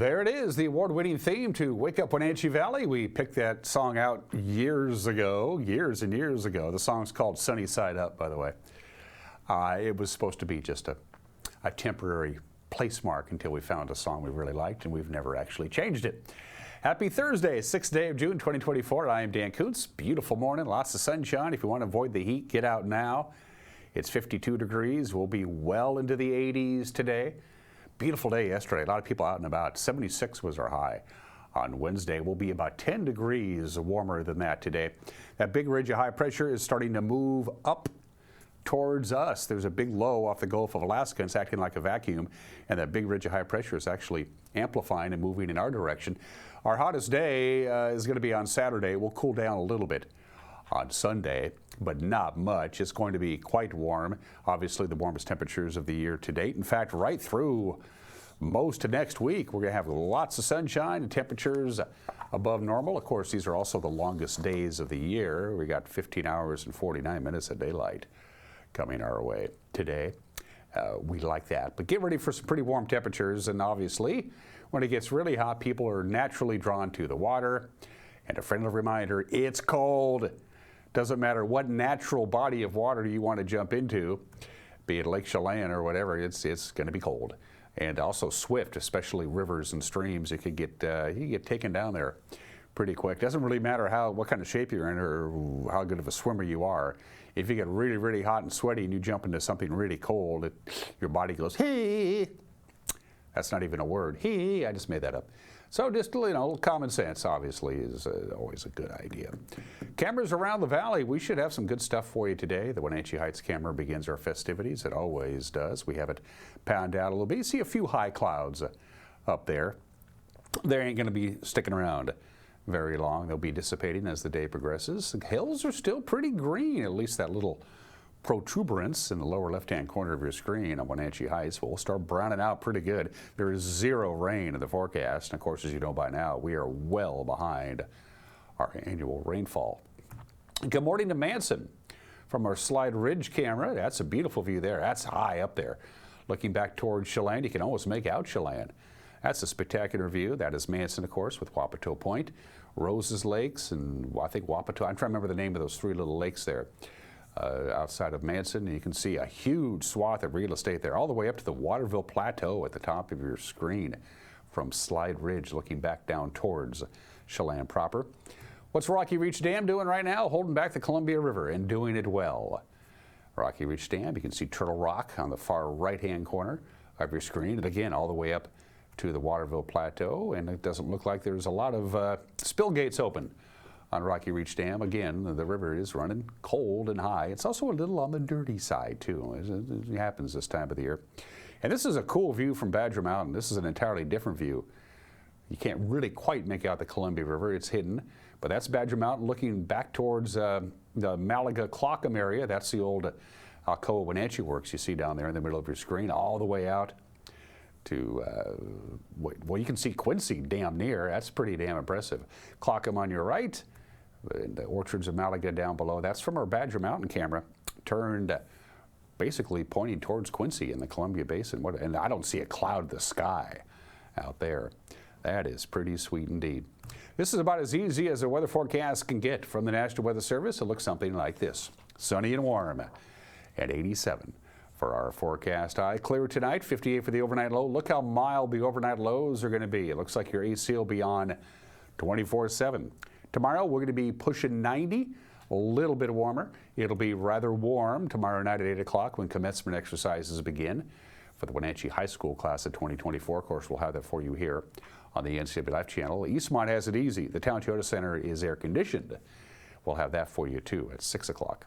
There it is, the award-winning theme to Wake Up Wenatchee Valley. We picked that song out years and years ago. The song's called Sunny Side Up, by the way. It was supposed to be just a temporary place mark until we found a song we really liked, and we've never actually changed it. Happy Thursday, 6th day of June 2024. I am Dan Kuntz. Beautiful morning, lots of sunshine. If you want to avoid the heat, get out now. It's 52 degrees. We'll be well into the 80s today. Beautiful day yesterday. A lot of people out and about. 76 was our high. On Wednesday, we'll be about 10 degrees warmer than that today. That big ridge of high pressure is starting to move up towards us. There's a big low off the Gulf of Alaska. It's acting like a vacuum, and that big ridge of high pressure is actually amplifying and moving in our direction. Our hottest day is going to be on Saturday. We'll cool down a little bit on Sunday, but not much. It's going to be quite warm. Obviously, the warmest temperatures of the year to date. In fact, right through most of next week, we're going to have lots of sunshine and temperatures above normal. Of course, these are also the longest days of the year. We got 15 hours and 49 minutes of daylight coming our way today. We like that. But get ready for some pretty warm temperatures. And obviously, when it gets really hot, people are naturally drawn to the water. And a friendly reminder, it's cold. Doesn't matter what natural body of water you want to jump into, be it Lake Chelan or whatever, it's going to be cold. And also swift, especially rivers and streams. You could get taken down there pretty quick. Doesn't really matter what kind of shape you're in or how good of a swimmer you are. If you get really, really hot and sweaty and you jump into something really cold, your body goes, hey. That's not even a word. Hey, I just made that up. So just, common sense, obviously, is always a good idea. Cameras around the valley. We should have some good stuff for you today. The Wenatchee Heights camera begins our festivities. It always does. We have it pound out a little bit. You see a few high clouds up there. They ain't going to be sticking around very long. They'll be dissipating as the day progresses. The hills are still pretty green, at least that little protuberance in the lower left-hand corner of your screen on Wenatchee Heights will start browning out pretty good. There is zero rain in the forecast. And of course, as you know by now, we are well behind our annual rainfall. Good morning to Manson from our Slide Ridge camera. That's a beautiful view there. That's high up there. Looking back towards Chelan, you can almost make out Chelan. That's a spectacular view. That is Manson, of course, with Wapato Point, Roses Lakes, and I think Wapato. I'm trying to remember the name of those three little lakes there. Outside of Manson, and you can see a huge swath of real estate there, all the way up to the Waterville Plateau at the top of your screen from Slide Ridge, looking back down towards Chelan proper. What's Rocky Reach Dam doing right now? Holding back the Columbia River and doing it well. Rocky Reach Dam, you can see Turtle Rock on the far right-hand corner of your screen, and again, all the way up to the Waterville Plateau, and it doesn't look like there's a lot of spill gates open on Rocky Reach Dam. Again, the river is running cold and high. It's also a little on the dirty side, too. It happens this time of the year. And this is a cool view from Badger Mountain. This is an entirely different view. You can't really quite make out the Columbia River. It's hidden. But that's Badger Mountain looking back towards the Malaga-Clackamas area. That's the old Alcoa Wenatchee Works you see down there in the middle of your screen, all the way out to, well, you can see Quincy damn near. That's pretty damn impressive. Clackamas on your right. And the orchards of Malaga down below. That's from our Badger Mountain camera, turned basically pointing towards Quincy in the Columbia Basin. And I don't see a cloud in the sky out there. That is pretty sweet indeed. This is about as easy as a weather forecast can get from the National Weather Service. It looks something like this. Sunny and warm at 87 for our forecast high. Clear tonight, 58 for the overnight low. Look how mild the overnight lows are going to be. It looks like your AC will be on 24/7. Tomorrow, we're going to be pushing 90, a little bit warmer. It'll be rather warm tomorrow night at 8 o'clock when commencement exercises begin for the Wenatchee High School class of 2024. Of course, we'll have that for you here on the NCW Life channel. Eastmont has it easy. The Town Toyota Center is air conditioned. We'll have that for you, too, at 6 o'clock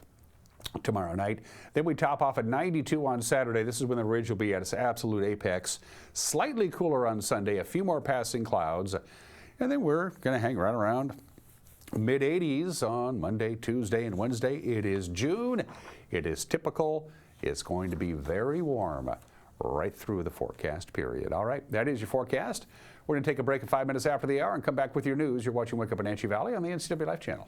tomorrow night. Then we top off at 92 on Saturday. This is when the ridge will be at its absolute apex. Slightly cooler on Sunday, a few more passing clouds. And then we're going to hang right around mid-80s on Monday, Tuesday, and Wednesday. It is June. It is typical. It's going to be very warm right through the forecast period. All right, that is your forecast. We're going to take a break at 5 minutes after the hour and come back with your news. You're watching Wake Up Wenatchee Valley on the NCW Life channel.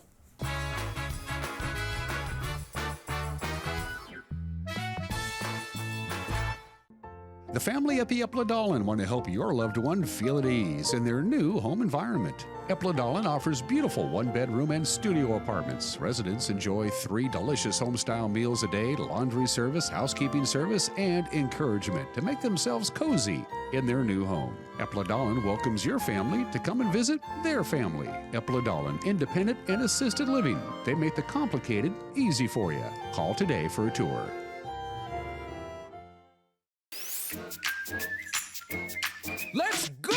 The family at the Epladolin want to help your loved one feel at ease in their new home environment. Epladolin offers beautiful one-bedroom and studio apartments. Residents enjoy 3 delicious home-style meals a day, laundry service, housekeeping service, and encouragement to make themselves cozy in their new home. Epladolin welcomes your family to come and visit their family. Epladolin Independent and Assisted Living. They make the complicated easy for you. Call today for a tour. Let's go!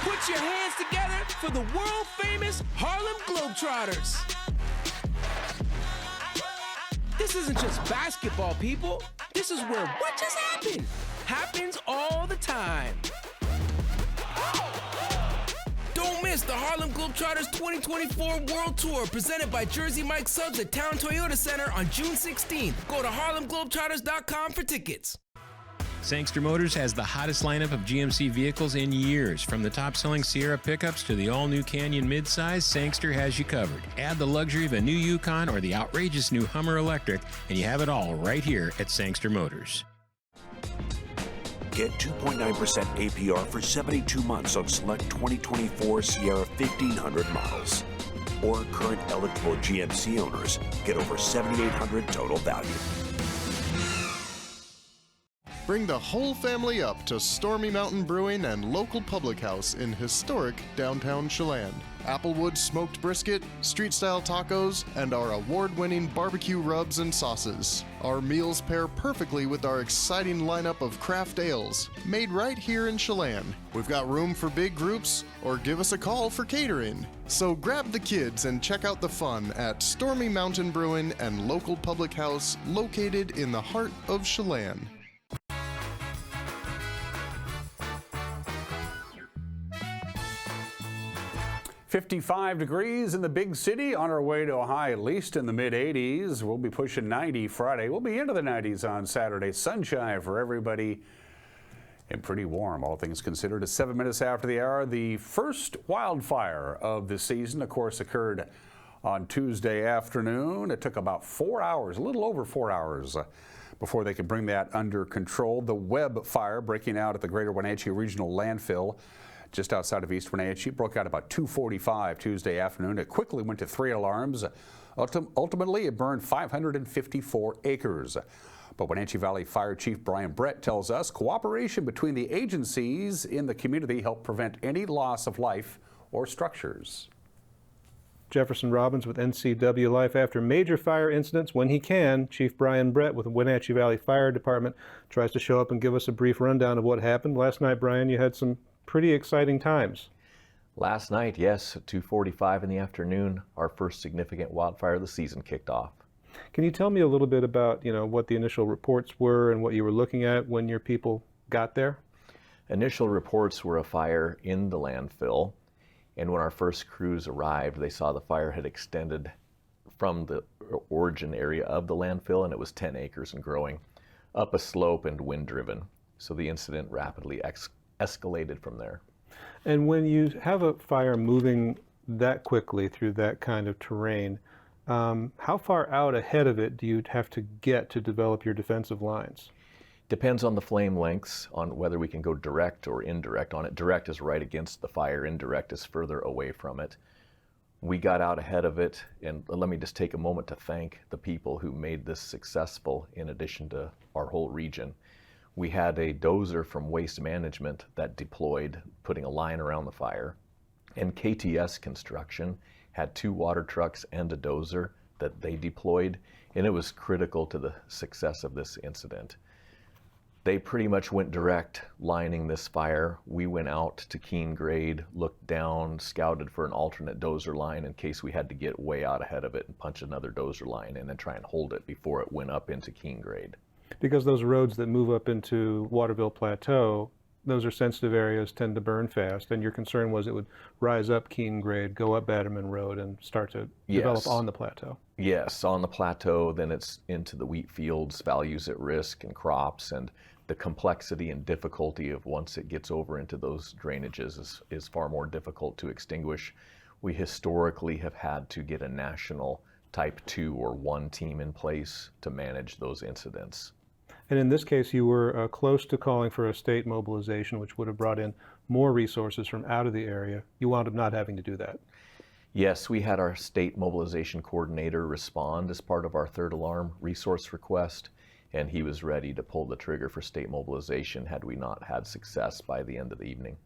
Put your hands together for the world-famous Harlem Globetrotters. This isn't just basketball, people. This is where what just happened happens all the time. Don't miss the Harlem Globetrotters 2024 World Tour presented by Jersey Mike Subs at Town Toyota Center on June 16th. Go to harlemglobetrotters.com for tickets. Sangster Motors has the hottest lineup of GMC vehicles in years. From the top-selling Sierra pickups to the all-new Canyon midsize, Sangster has you covered. Add the luxury of a new Yukon or the outrageous new Hummer Electric, and you have it all right here at Sangster Motors. Get 2.9% APR for 72 months on select 2024 Sierra 1500 models. Or current eligible GMC owners get over $7,800 total value. Bring the whole family up to Stormy Mountain Brewing and local public house in historic downtown Chelan. Applewood smoked brisket, street-style tacos, and our award-winning barbecue rubs and sauces. Our meals pair perfectly with our exciting lineup of craft ales, made right here in Chelan. We've got room for big groups, or give us a call for catering. So grab the kids and check out the fun at Stormy Mountain Brewing and local public house located in the heart of Chelan. 55 degrees in the big city, on our way to a high at least in the mid-80s. We'll be pushing 90 Friday. We'll be into the 90s on Saturday. Sunshine for everybody and pretty warm, all things considered. It's 7 minutes after the hour. The first wildfire of the season, of course, occurred on Tuesday afternoon. It took about 4 hours, a little over 4 hours, before they could bring that under control. The Webb fire breaking out at the Greater Wenatchee Regional Landfill just outside of East Wenatchee. It broke out about 2:45 Tuesday afternoon. It quickly went to 3 alarms. Ultimately, it burned 554 acres. But Wenatchee Valley Fire Chief Brian Brett tells us cooperation between the agencies in the community helped prevent any loss of life or structures. Jefferson Robbins with NCW Life. After major fire incidents, when he can, Chief Brian Brett with the Wenatchee Valley Fire Department tries to show up and give us a brief rundown of what happened. Last night, Brian, you had some pretty exciting times. Last night, yes, at 2:45 in the afternoon, our first significant wildfire of the season kicked off. Can you tell me a little bit about, what the initial reports were and what you were looking at when your people got there? Initial reports were a fire in the landfill, and when our first crews arrived, they saw the fire had extended from the origin area of the landfill, and it was 10 acres and growing, up a slope and wind-driven. So the incident rapidly escalated from there. And when you have a fire moving that quickly through that kind of terrain, how far out ahead of it do you have to get to develop your defensive lines? Depends on the flame lengths, on whether we can go direct or indirect on it. Direct is right against the fire, indirect is further away from it. We got out ahead of it, and let me just take a moment to thank the people who made this successful in addition to our whole region. We had a dozer from Waste Management that deployed, putting a line around the fire, and KTS Construction had 2 water trucks and a dozer that they deployed, and it was critical to the success of this incident. They pretty much went direct, lining this fire. We went out to Keene Grade, looked down, scouted for an alternate dozer line in case we had to get way out ahead of it and punch another dozer line and then try and hold it before it went up into Keene Grade. Because those roads that move up into Waterville Plateau, those are sensitive areas, tend to burn fast, and your concern was it would rise up Keene Grade, go up Batterman Road, and start to develop on the plateau. Yes, on the plateau, then it's into the wheat fields, values at risk, and crops, and the complexity and difficulty of once it gets over into those drainages is far more difficult to extinguish. We historically have had to get a national type 2 or 1 team in place to manage those incidents. And in this case, you were close to calling for a state mobilization, which would have brought in more resources from out of the area. You wound up not having to do that. Yes, we had our state mobilization coordinator respond as part of our third alarm resource request, and he was ready to pull the trigger for state mobilization had we not had success by the end of the evening.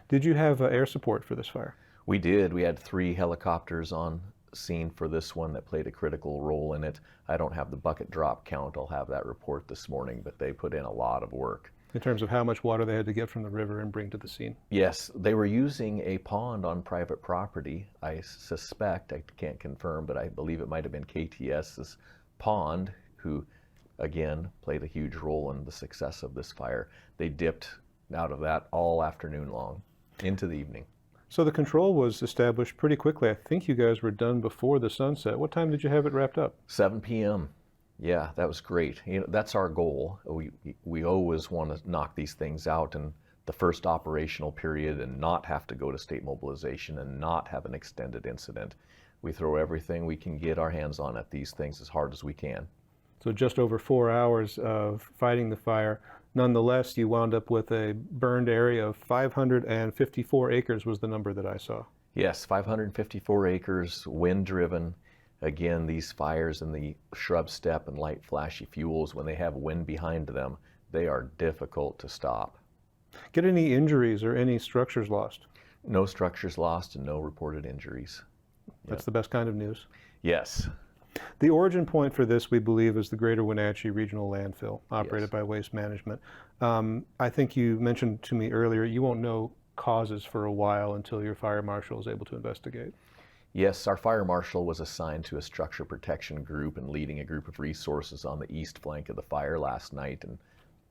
Did you have air support for this fire? We did. We had 3 helicopters on scene for this one that played a critical role in it. I don't have the bucket drop count. I'll have that report this morning, but they put in a lot of work. In terms of how much water they had to get from the river and bring to the scene? Yes, they were using a pond on private property. I suspect, I can't confirm, but I believe it might have been KTS's pond, who again played a huge role in the success of this fire. They dipped out of that all afternoon long into the evening. So the control was established pretty quickly. I think you guys were done before the sunset. What time did you have it wrapped up? 7 p.m. Yeah, that was great. You know, that's our goal. We always want to knock these things out in the first operational period and not have to go to state mobilization and not have an extended incident. We throw everything we can get our hands on at these things as hard as we can. So just over 4 hours of fighting the fire. Nonetheless, you wound up with a burned area of 554 acres was the number that I saw. Yes, 554 acres, wind-driven. Again, these fires in the shrub steppe and light flashy fuels, when they have wind behind them, they are difficult to stop. Get any injuries or any structures lost? No structures lost and no reported injuries. That's the best kind of news. Yes. The origin point for this, we believe, is the Greater Wenatchee Regional Landfill, operated by Waste Management. I think you mentioned to me earlier, you won't know causes for a while until your fire marshal is able to investigate. Yes, our fire marshal was assigned to a structure protection group and leading a group of resources on the east flank of the fire last night, and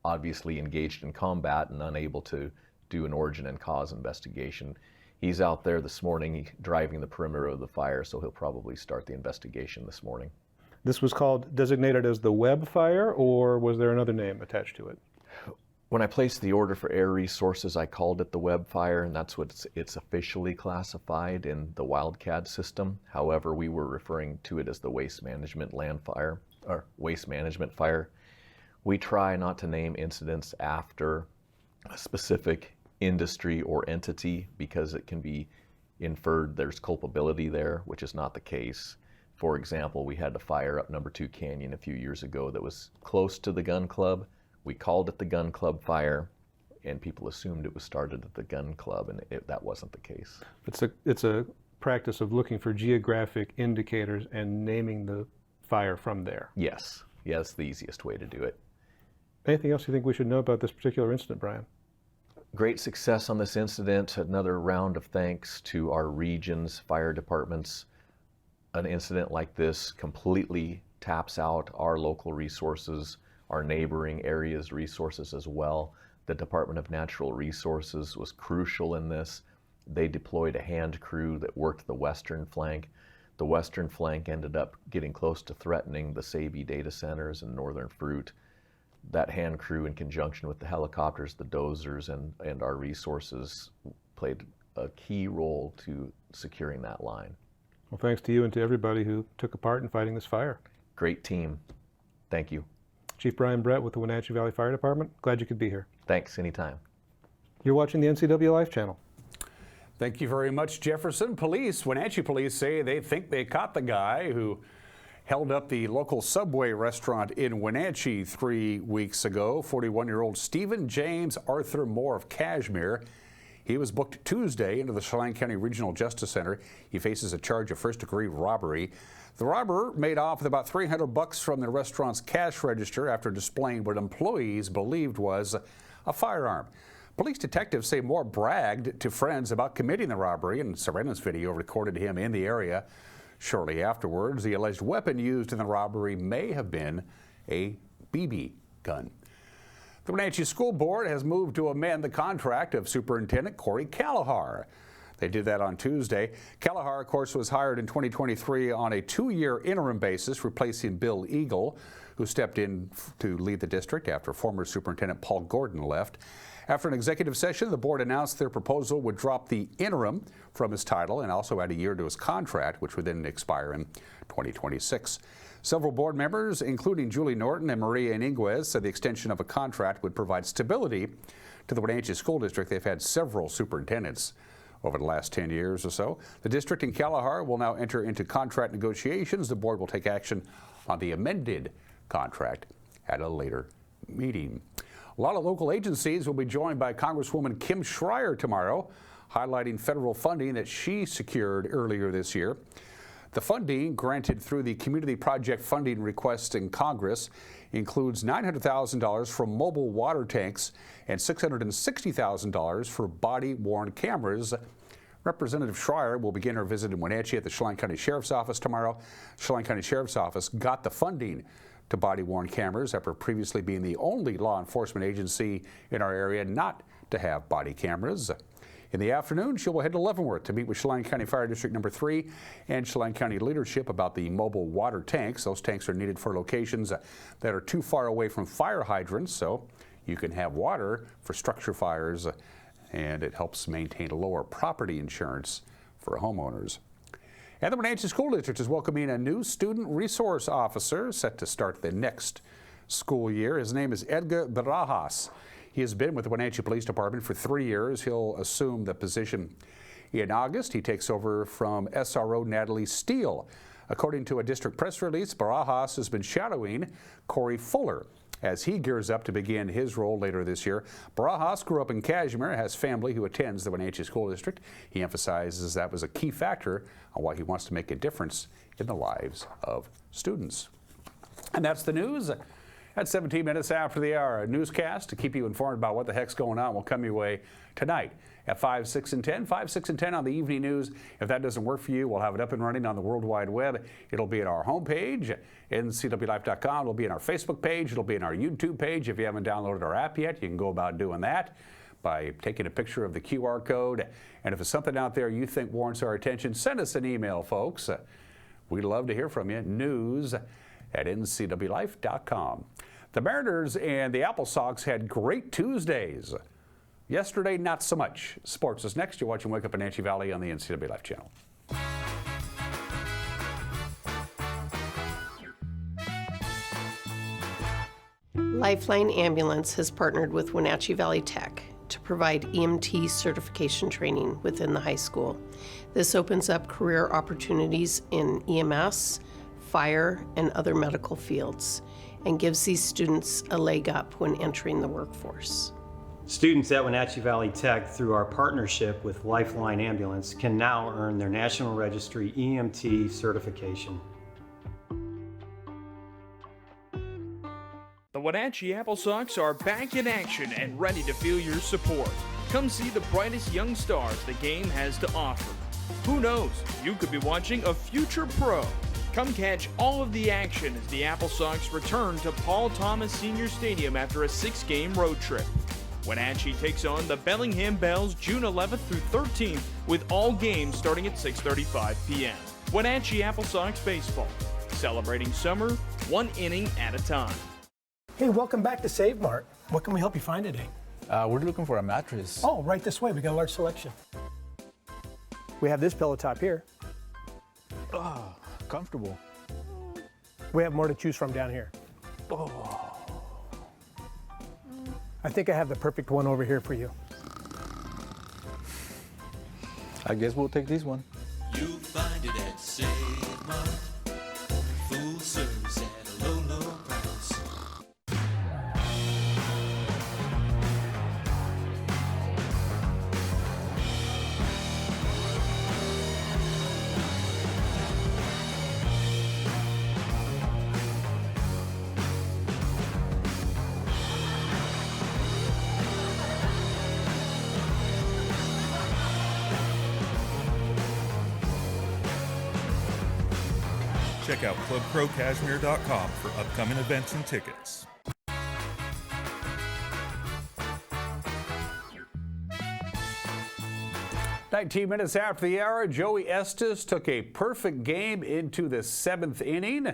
obviously engaged in combat and unable to do an origin and cause investigation. He's out there this morning driving the perimeter of the fire, so he'll probably start the investigation this morning. This was designated as the Webb Fire, or was there another name attached to it? When I placed the order for air resources, I called it the Webb Fire, and that's what it's officially classified in the Wildcat system. However, we were referring to it as the Waste Management Land Fire, or Waste Management Fire. We try not to name incidents after a specific industry or entity because it can be inferred there's culpability there, which is not the case. For example, we had a fire up Number 2 Canyon a few years ago that was close to the gun club. We called it the gun club fire, and people assumed it was started at the gun club, and that wasn't the case. It's a practice of looking for geographic indicators and naming the fire from there. Yes. Yeah, that's the easiest way to do it. Anything else you think we should know about this particular incident, Brian? Great success on this incident. Another round of thanks to our region's fire departments. An incident like this completely taps out our local resources, our neighboring areas' resources as well. The Department of Natural Resources was crucial in this. They deployed a hand crew that worked the western flank. The western flank ended up getting close to threatening the Sabi data centers and Northern Fruit. That hand crew, in conjunction with the helicopters, the dozers, and our resources, played a key role to securing that line. Well, thanks to you and to everybody who took a part in fighting this fire. Great team. Thank you. Chief Brian Brett with the Wenatchee Valley Fire Department. Glad you could be here. Thanks, anytime. You're watching the NCW Life channel. Thank you very much, Jefferson. Wenatchee police say they think they caught the guy who held up the local Subway restaurant in Wenatchee 3 weeks ago. 41-year-old Stephen James Arthur Moore of Cashmere. He was booked Tuesday into the Chelan County Regional Justice Center. He faces a charge of first-degree robbery. The robber made off with about $300 from the restaurant's cash register after displaying what employees believed was a firearm. Police detectives say Moore bragged to friends about committing the robbery, and surveillance video recorded him in the area. Shortly afterwards, the alleged weapon used in the robbery may have been a BB gun. The Wenatchee School Board has moved to amend the contract of Superintendent Corey Callahar. They did that on Tuesday. Callahar, of course, was hired in 2023 on a 2-year interim basis, replacing Bill Eagle, who stepped in to lead the district after former Superintendent Paul Gordon left. After an executive session, the board announced their proposal would drop the interim from his title and also add a year to his contract, which would then expire in 2026. Several board members, including Julie Norton and Maria Iniguez, said the extension of a contract would provide stability to the Wenatchee School District. They've had several superintendents over the last 10 years or so. The district and Kalahar will now enter into contract negotiations. The board will take action on the amended contract at a later meeting. A lot of local agencies will be joined by Congresswoman Kim Schreier tomorrow, highlighting federal funding that she secured earlier this year. The funding granted through the Community Project funding request in Congress includes $900,000 for mobile water tanks and $660,000 for body-worn cameras. Representative Schreier will begin her visit in Wenatchee at the Chelan County Sheriff's Office tomorrow. Chelan County Sheriff's Office got the funding to body-worn cameras after previously being the only law enforcement agency in our area not to have body cameras. In the afternoon, she will head to Leavenworth to meet with Chelan County Fire District Number 3 and Chelan County leadership about the mobile water tanks. Those tanks are needed for locations that are too far away from fire hydrants, so you can have water for structure fires, and it helps maintain lower property insurance for homeowners. And the Wenatchee School District is welcoming a new student resource officer set to start the next school year. His name is Edgar Barajas. He has been with the Wenatchee Police Department for 3 years. He'll assume the position in August. He takes over from SRO Natalie Steele. According to a district press release, Barajas has been shadowing Corey Fuller as he gears up to begin his role later this year. Barajas grew up in Cashmere, has family who attends the Wenatchee School District. He emphasizes that was a key factor on why he wants to make a difference in the lives of students. And that's the news. At 17 minutes after the hour, a newscast to keep you informed about what the heck's going on will come your way tonight at 5, 6, and 10. 5, 6, and 10 on the evening news. If that doesn't work for you, we'll have it up and running on the World Wide Web. It'll be at our homepage, ncwlife.com. It'll be on our Facebook page. It'll be on our YouTube page. If you haven't downloaded our app yet, you can go about doing that by taking a picture of the QR code. And if there's something out there you think warrants our attention, send us an email, folks. We'd love to hear from you. news@ncwlife.com. The Mariners and the Apple Sox had great Tuesdays. Yesterday, not so much. Sports is next. You're watching Wake Up Wenatchee Valley on the NCW Life channel. Lifeline Ambulance has partnered with Wenatchee Valley Tech to provide EMT certification training within the high school. This opens up career opportunities in EMS, fire, and other medical fields, and gives these students a leg up when entering the workforce. Students at Wenatchee Valley Tech, through our partnership with Lifeline Ambulance, can now earn their National Registry EMT certification. The Wenatchee Apple Sox are back in action and ready to feel your support. Come see the brightest young stars the game has to offer. Who knows, you could be watching a future pro. Come catch all of the action as the Apple Sox return to Paul Thomas Senior Stadium after a 6-game road trip. Wenatchee takes on the Bellingham Bells June 11th through 13th with all games starting at 6:35 p.m. Wenatchee Apple Sox Baseball, celebrating summer one inning at a time. Hey, welcome back to Save Mart. What can we help you find today? We're looking for a mattress. Oh, right this way. We got a large selection. We have this pillow top here. Oh, comfortable. We have more to choose from down here. Oh. I think I have the perfect one over here for you. I guess we'll take this one. You'll find it at Save Mart. Full service at a low, low price. Check out ClubProCashmere.com for upcoming events and tickets. "19 minutes after the hour, Joey Estes took a perfect game into the 7th inning.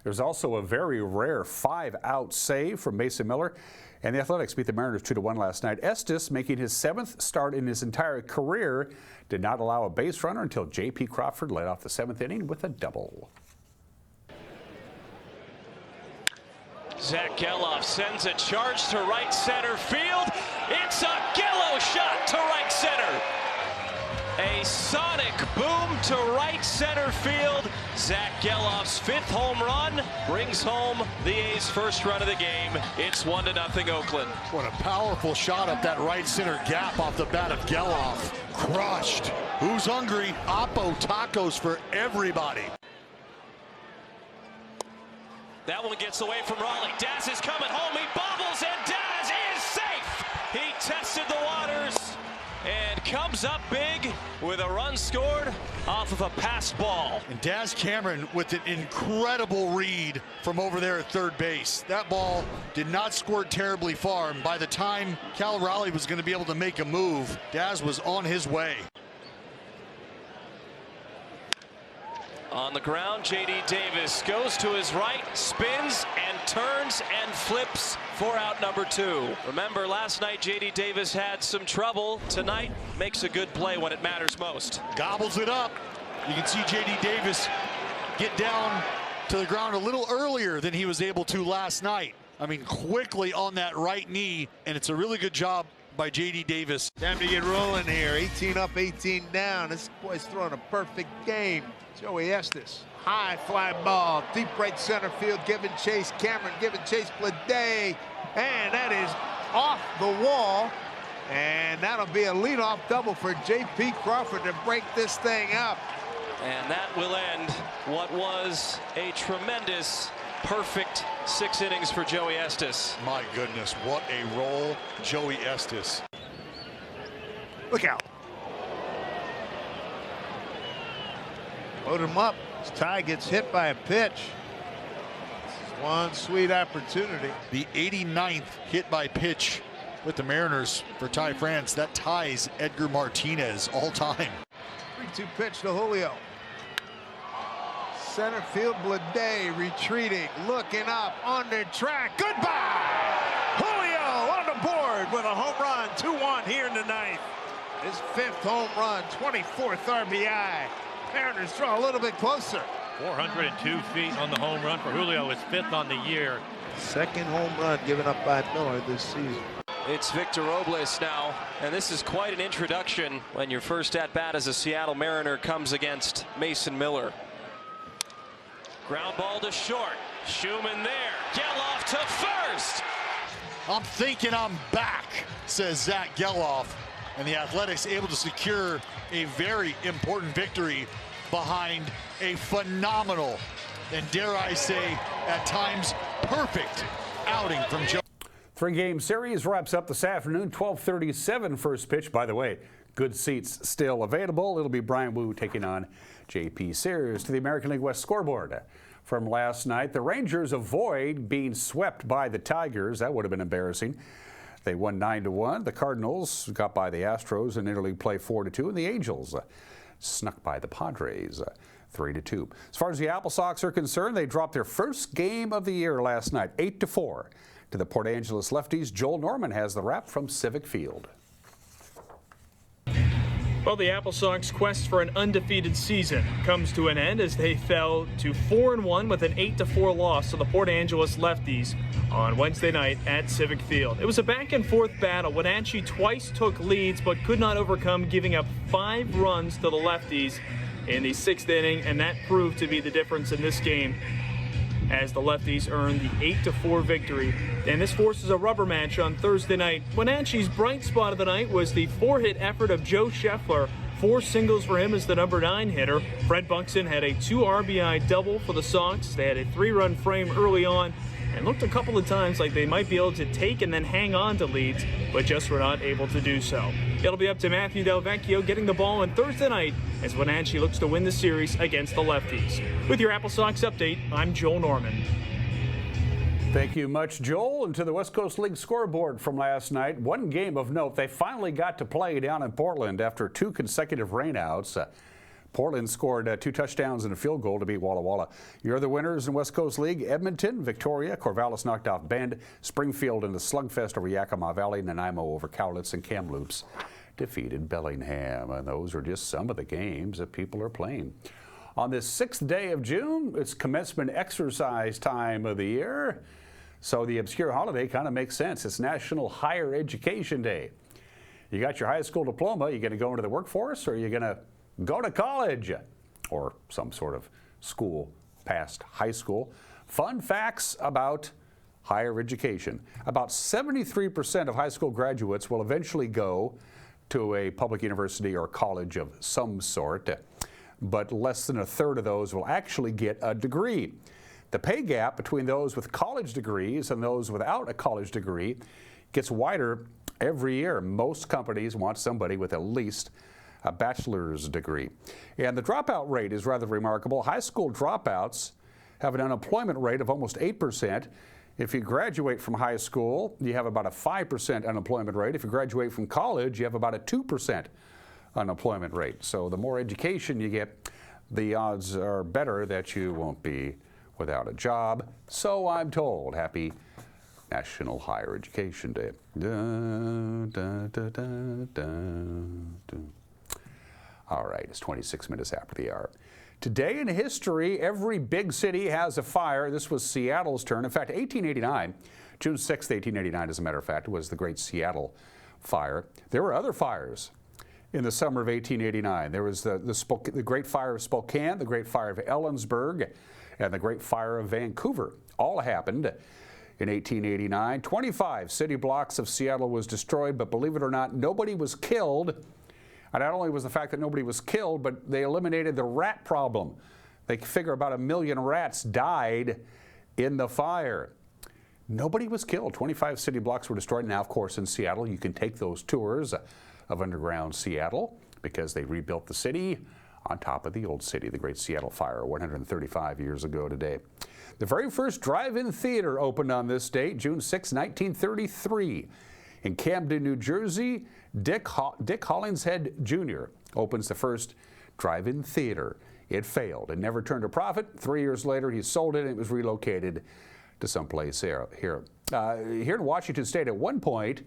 There's also a very rare 5-out save from Mason Miller. And the Athletics beat the Mariners 2-1 last night. Estes, making his 7th start in his entire career, did not allow a base runner until J.P. Crawford led off the 7th inning with a double. Zach Geloff sends a charge to right center field. It's a Gello shot to right center. A sonic boom to right center field. Zach Geloff's 5th home run brings home the A's first run of the game. It's 1-0 Oakland. What a powerful shot up that right center gap off the bat of Geloff. Crushed. Who's hungry? Oppo tacos for everybody. That one gets away from Raleigh. Daz is coming home. He bobbles, and Daz is safe. He tested the waters and comes up big with a run scored off of a passed ball. And Daz Cameron with an incredible read from over there at third base. That ball did not squirt terribly far, and by the time Cal Raleigh was going to be able to make a move, Daz was on his way. On the ground, J.D. Davis goes to his right, spins and turns and flips for out number 2. Remember, last night J.D. Davis had some trouble. Tonight, makes a good play when it matters most. Gobbles it up. You can see J.D. Davis get down to the ground a little earlier than he was able to last night. I mean, quickly on that right knee, and it's a really good job by J.D. Davis. Time to get rolling here. 18 up, 18 down. This boy's throwing a perfect game. Joey Estes, high fly ball, deep right center field, giving chase. Cameron giving chase. Blade, and that is off the wall. And that'll be a leadoff double for J.P. Crawford to break this thing up. And that will end what was a tremendous, perfect 6 innings for Joey Estes. My goodness, what a roll, Joey Estes. Look out. Load him up. As Ty gets hit by a pitch. This is one sweet opportunity. The 89th hit by pitch with the Mariners for Ty France. That ties Edgar Martinez all time. 3-2 pitch to Julio. Center field, Blade retreating, looking up, under track. Goodbye! Julio on the board with a home run. 2-1 here in the 9th. His 5th home run, 24th RBI. Mariners draw a little bit closer. 402 feet on the home run for Julio, his 5th on the year. 2nd home run given up by Miller this season. It's Victor Robles now, and this is quite an introduction when your first at-bat as a Seattle Mariner comes against Mason Miller. Ground ball to short. Schumann there. Geloff to first. I'm thinking I'm back, says Zach Geloff. And the Athletics able to secure a very important victory behind a phenomenal, and dare I say, at times perfect outing from Joe. 3-game series wraps up this afternoon, 12:37 first pitch. By the way, good seats still available. It'll be Brian Wu taking on J.P. Sears. To the American League West scoreboard from last night, the Rangers avoid being swept by the Tigers. That would have been embarrassing. They won 9-1. The Cardinals got by the Astros in interleague play 4-2, and the Angels snuck by the Padres 3-2. As far as the Apple Sox are concerned, they dropped their first game of the year last night, 8-4 to the Port Angeles Lefties. Joel Norman has the wrap from Civic Field. Well, the Apple Sox quest for an undefeated season comes to an end as they fell to 4-1 with an 8-4 loss to the Port Angeles Lefties on Wednesday night at Civic Field. It was a back-and-forth battle. Wenatchee twice took leads but could not overcome giving up 5 runs to the Lefties in the 6th inning, and that proved to be the difference in this game as the Lefties earned the 8-4 victory. And this forces a rubber match on Thursday night. Wenatchee's bright spot of the night was the 4-hit effort of Joe Scheffler. 4 singles for him as the number 9 hitter. Fred Buxton had a 2 RBI double for the Sox. They had a 3-run frame early on and looked a couple of times like they might be able to take and then hang on to leads, but just were not able to do so. It'll be up to Matthew Del Vecchio getting the ball on Thursday night as Wenatchee looks to win the series against the Lefties. With your Apple Sox update, I'm Joel Norman. Thank you much, Joel. And to the West Coast League scoreboard from last night, one game of note. They finally got to play down in Portland after 2 consecutive rainouts. Portland scored 2 touchdowns and a field goal to beat Walla Walla. Your other winners in West Coast League: Edmonton, Victoria, Corvallis knocked off Bend, Springfield in the slugfest over Yakima Valley, Nanaimo over Cowlitz, and Kamloops defeated Bellingham. And those are just some of the games that people are playing. On this 6th day of June, it's commencement exercise time of the year. So the obscure holiday kind of makes sense. It's National Higher Education Day. You got your high school diploma, you going to go into the workforce, or are you going to go to college or some sort of school past high school? Fun facts about higher education. About 73% of high school graduates will eventually go to a public university or college of some sort, but less than a third of those will actually get a degree. The pay gap between those with college degrees and those without a college degree gets wider every year. Most companies want somebody with at least a bachelor's degree. And the dropout rate is rather remarkable. High school dropouts have an unemployment rate of almost 8%. If you graduate from high school, you have about a 5% unemployment rate. If you graduate from college, you have about a 2% unemployment rate. So the more education you get, the odds are better that you won't be without a job. So I'm told. Happy National Higher Education Day. All right, it's 26 minutes after the hour. Today in history, every big city has a fire. This was Seattle's turn. In fact, 1889, June 6th, 1889, as a matter of fact, was the Great Seattle Fire. There were other fires in the summer of 1889. There was the Great Fire of Spokane, the Great Fire of Ellensburg, and the Great Fire of Vancouver. All happened in 1889. 25 city blocks of Seattle was destroyed, but believe it or not, nobody was killed. And not only was the fact that nobody was killed, but they eliminated the rat problem. They figure about 1 million rats died in the fire. Nobody was killed. 25 city blocks were destroyed. Now, of course, in Seattle, you can take those tours of underground Seattle because they rebuilt the city on top of the old city, the Great Seattle Fire, 135 years ago today. The very first drive-in theater opened on this date, June 6, 1933. In Camden, New Jersey, Dick Hollingshead Jr. opens the first drive-in theater. It failed and never turned a profit. 3 years later, he sold it and it was relocated to someplace here. Here in Washington State, at one point,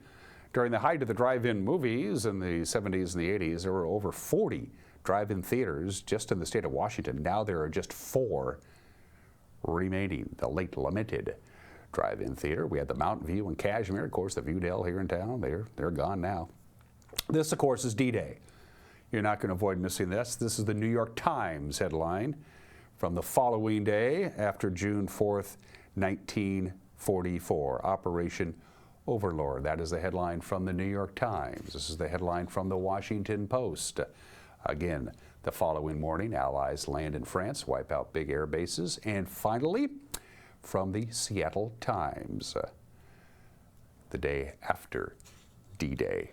during the height of the drive-in movies in the 70s and the 80s, there were over 40 drive-in theaters just in the state of Washington. Now there are just 4 remaining. The late lamented drive-in theater. We had the Mountain View in Cashmere, of course, the Viewdale here in town. They're gone now. This, of course, is D-Day. You're not going to avoid missing this. This is the New York Times headline from the following day after June 4th, 1944. Operation Overlord. That is the headline from the New York Times. This is the headline from the Washington Post. Again, the following morning, Allies land in France, wipe out big air bases. And finally, from the Seattle Times, the day after D-Day.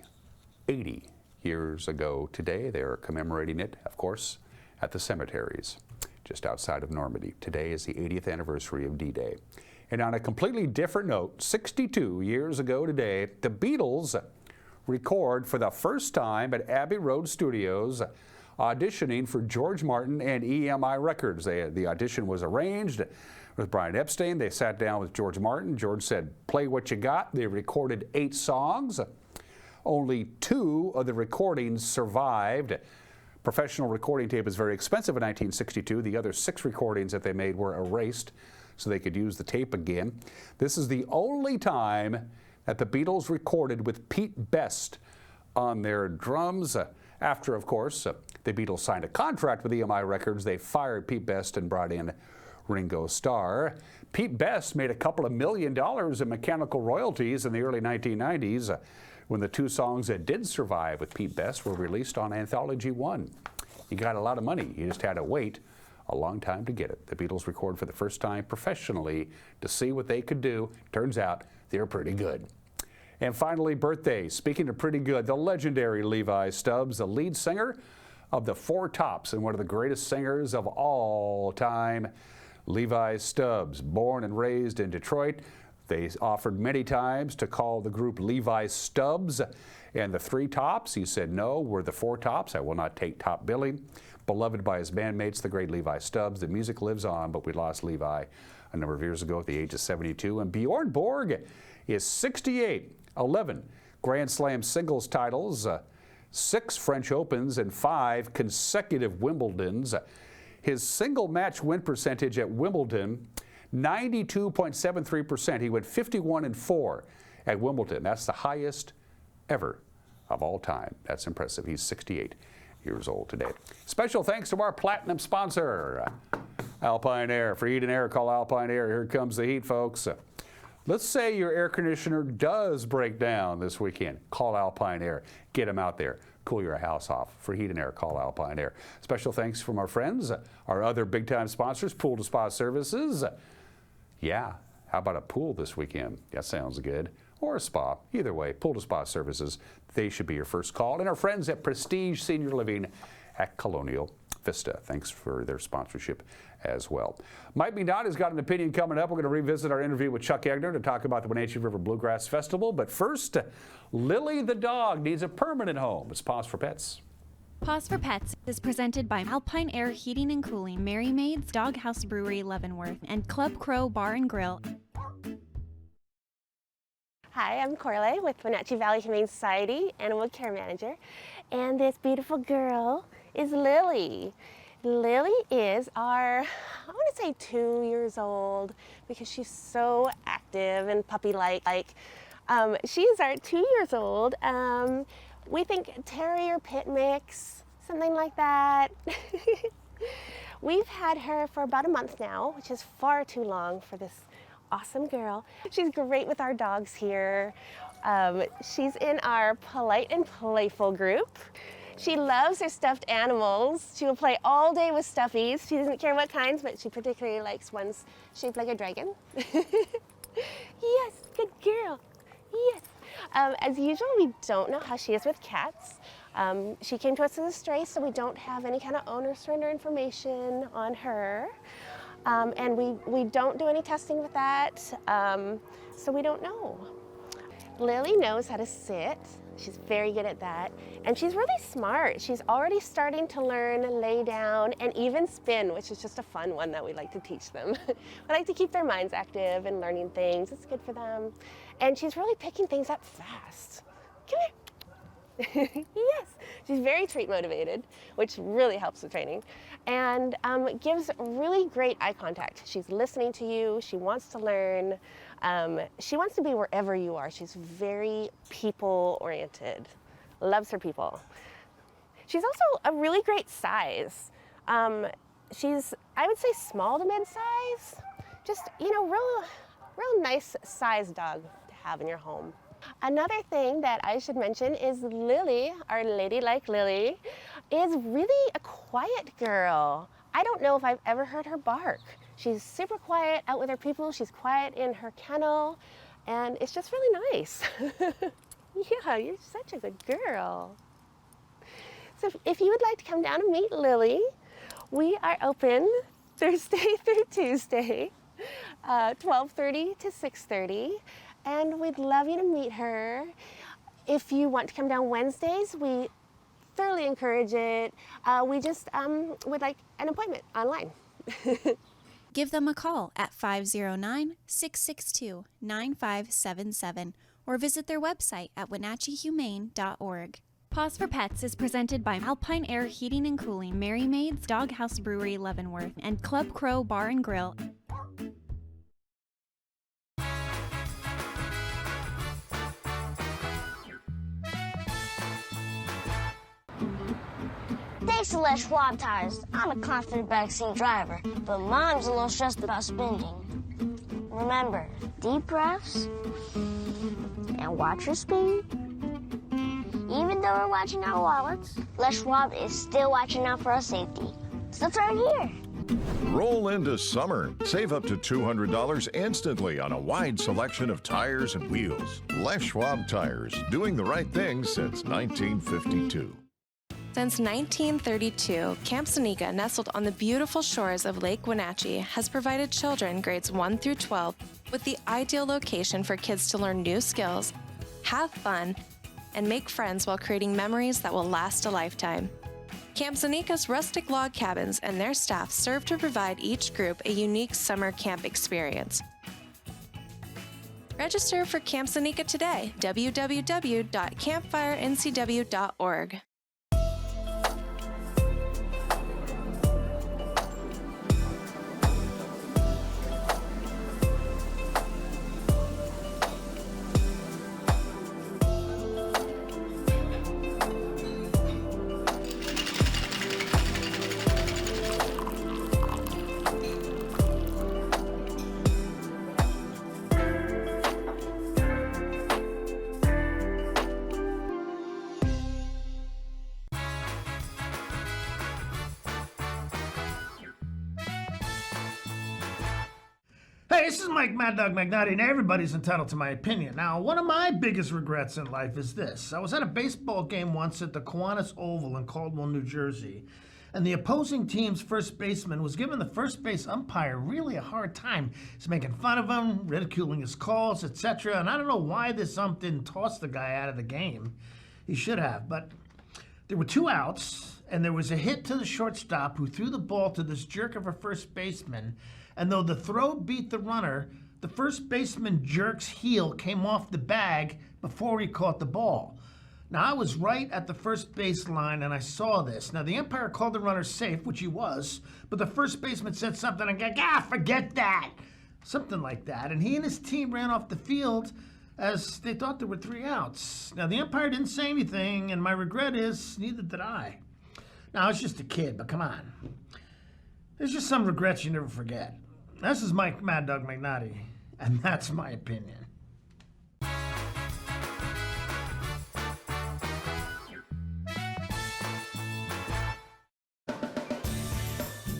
80 years ago today, they're commemorating it, of course, at the cemeteries just outside of Normandy. Today is the 80th anniversary of D-Day. And on a completely different note, 62 years ago today, the Beatles record for the first time at Abbey Road Studios, auditioning for George Martin and EMI Records. The audition was arranged with Brian Epstein. They sat down with George Martin. George said, "Play what you got." They recorded 8 songs. Only 2 of the recordings survived. Professional recording tape is very expensive in 1962. The other 6 recordings that they made were erased so they could use the tape again. This is the only time that the Beatles recorded with Pete Best on their drums. After, of course, the Beatles signed a contract with EMI Records, they fired Pete Best and brought in Ringo Starr. Pete Best made a couple of $1 million in mechanical royalties in the early 1990s when the 2 songs that did survive with Pete Best were released on Anthology 1. He got a lot of money. He just had to wait a long time to get it. The Beatles record for the first time professionally to see what they could do. Turns out they're pretty good. And finally, birthdays. Speaking of pretty good, the legendary Levi Stubbs, the lead singer of the Four Tops and one of the greatest singers of all time. Levi Stubbs, born and raised in Detroit. They offered many times to call the group Levi Stubbs and the Three Tops. He said, "No, we're the Four Tops. I will not take top billing." Beloved by his bandmates, the great Levi Stubbs. The music lives on, but we lost Levi a number of years ago at the age of 72. And Bjorn Borg is 68, 11 Grand Slam singles titles, 6 French Opens, and 5 consecutive Wimbledons. His single match win percentage at Wimbledon 92.73%. He went 51-4 at Wimbledon. That's the highest ever of all time. That's impressive. He's 68 years old today. Special thanks to our platinum sponsor, Alpine Air. For heat and air, call Alpine Air. Here comes the heat, folks. Let's say your air conditioner does break down this weekend. Call Alpine Air. Get them out there. Cool your house off. For heat and air, call Alpine Air. Special thanks from our friends, our other big-time sponsors, Pool to Spa Services. Yeah, how about a pool this weekend? That sounds good. Or a spa. Either way, Pool to Spa Services, they should be your first call. And our friends at Prestige Senior Living at Colonial Vista. Thanks for their sponsorship as well. Mike McDonough has got an opinion coming up. We're going to revisit our interview with Chuck Egner to talk about the Wenatchee River Bluegrass Festival. But first, Lily the dog needs a permanent home. It's Pause for Pets. Pause for Pets is presented by Alpine Air Heating and Cooling, Mary Maid's Doghouse Brewery, Leavenworth, and Club Crow Bar and Grill. Hi, I'm Corley with Wenatchee Valley Humane Society, Animal Care Manager, and this beautiful girl is Lily. Lily is our, I want to say 2 years old because she's so active and puppy-like. She's our 2 years old. We think terrier pit mix, something like that. We've had her for about a month now, which is far too long for this awesome girl. She's great with our dogs here. She's in our polite and playful group. She loves her stuffed animals. She will play all day with stuffies. She doesn't care what kinds, but she particularly likes ones shaped like a dragon. Yes, good girl. Yes. As usual, we don't know how she is with cats. She came to us as a stray, so we don't have any kind of owner surrender information on her. And we don't do any testing with that, so we don't know. Lily knows how to sit. She's very good at that. And she's really smart. She's already starting to learn lay down and even spin, which is just a fun one that we like to teach them. We like to keep their minds active and learning things. It's good for them. And she's really picking things up fast. Come here. Yes, she's very treat motivated, which really helps with training, and gives really great eye contact. She's listening to you, she wants to learn, she wants to be wherever you are. She's very people oriented, loves her people. She's also a really great size. She's, I would say, small to mid-size, just, you know, real nice size dog to have in your home. Another thing that I should mention is Lily, our ladylike Lily, is really a quiet girl. I don't know if I've ever heard her bark. She's super quiet out with her people. She's quiet in her kennel, and it's just really nice. Yeah, you're such a good girl. So if you would like to come down and meet Lily, we are open Thursday through Tuesday, 12:30 to 6:30. And we'd love you to meet her. If you want to come down Wednesdays, we thoroughly encourage it. We just would like an appointment online. Give them a call at 509-662-9577 or visit their website at wenatcheehumane.org. Pause for Pets is presented by Alpine Air Heating and Cooling, Mary Maid's Doghouse Brewery, Leavenworth, and Club Crow Bar and Grill. Thanks to Les Schwab Tires, I'm a confident backseat driver, but Mom's a little stressed about spending. Remember, deep breaths and watch your speed. Even though we're watching our wallets, Les Schwab is still watching out for our safety. So turn here. Roll into summer. Save up to $200 instantly on a wide selection of tires and wheels. Les Schwab Tires, doing the right thing since 1952. Since 1932, Camp Seneca, nestled on the beautiful shores of Lake Wenatchee, has provided children grades 1 through 12 with the ideal location for kids to learn new skills, have fun, and make friends while creating memories that will last a lifetime. Camp Seneca's rustic log cabins and their staff serve to provide each group a unique summer camp experience. Register for Camp Seneca today, www.campfirencw.org. Hey, this is Mike Mad Dog Magnotti, and everybody's entitled to my opinion. Now, one of my biggest regrets in life is this. I was at a baseball game once at the Kiwanis Oval in Caldwell, New Jersey, and the opposing team's first baseman was giving the first base umpire really a hard time. He's making fun of him, ridiculing his calls, etc., and I don't know why this ump didn't toss the guy out of the game. He should have, but there were 2 outs, and there was a hit to the shortstop who threw the ball to this jerk of a first baseman. And though the throw beat the runner, the first baseman jerk's heel came off the bag before he caught the ball. Now, I was right at the first base line and I saw this. Now, the umpire called the runner safe, which he was, but the first baseman said something like, forget that, something like that. And he and his team ran off the field as they thought there were 3 outs. Now, the umpire didn't say anything, and my regret is neither did I. Now, I was just a kid, but come on. There's just some regrets you never forget. This is Mike Mad Dog Magnotti, and that's my opinion.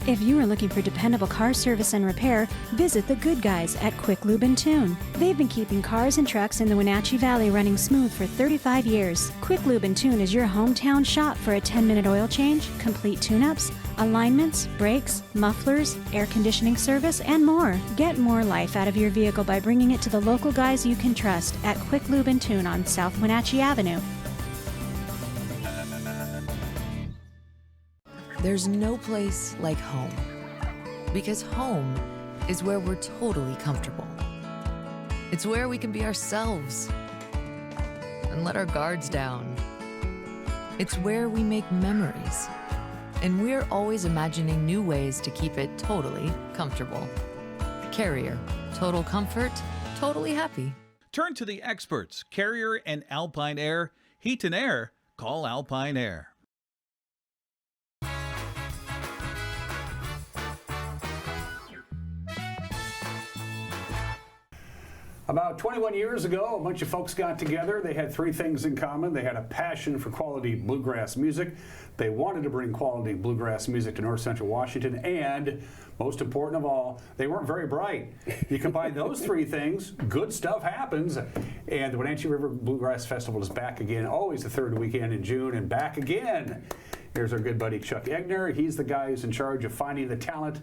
If you are looking for dependable car service and repair, visit the good guys at Quick Lube and Tune. They've been keeping cars and trucks in the Wenatchee Valley running smooth for 35 years. Quick Lube and Tune is your hometown shop for a 10-minute oil change, complete tune-ups, alignments, brakes, mufflers, air conditioning service, and more. Get more life out of your vehicle by bringing it to the local guys you can trust at Quick Lube and Tune on South Wenatchee Avenue. There's no place like home, because home is where we're totally comfortable. It's where we can be ourselves and let our guards down. It's where we make memories, and we're always imagining new ways to keep it totally comfortable. Carrier, total comfort, totally happy. Turn to the experts, Carrier and Alpine Air. Heat and air, call Alpine Air. About 21 years ago, a bunch of folks got together. They had 3 things in common. They had a passion for quality bluegrass music. They wanted to bring quality bluegrass music to North Central Washington. And most important of all, they weren't very bright. You combine those 3 things, good stuff happens. And the Wenatchee River Bluegrass Festival is back again, always the 3rd weekend in June, and back again. Here's our good buddy Chuck Egner. He's the guy who's in charge of finding the talent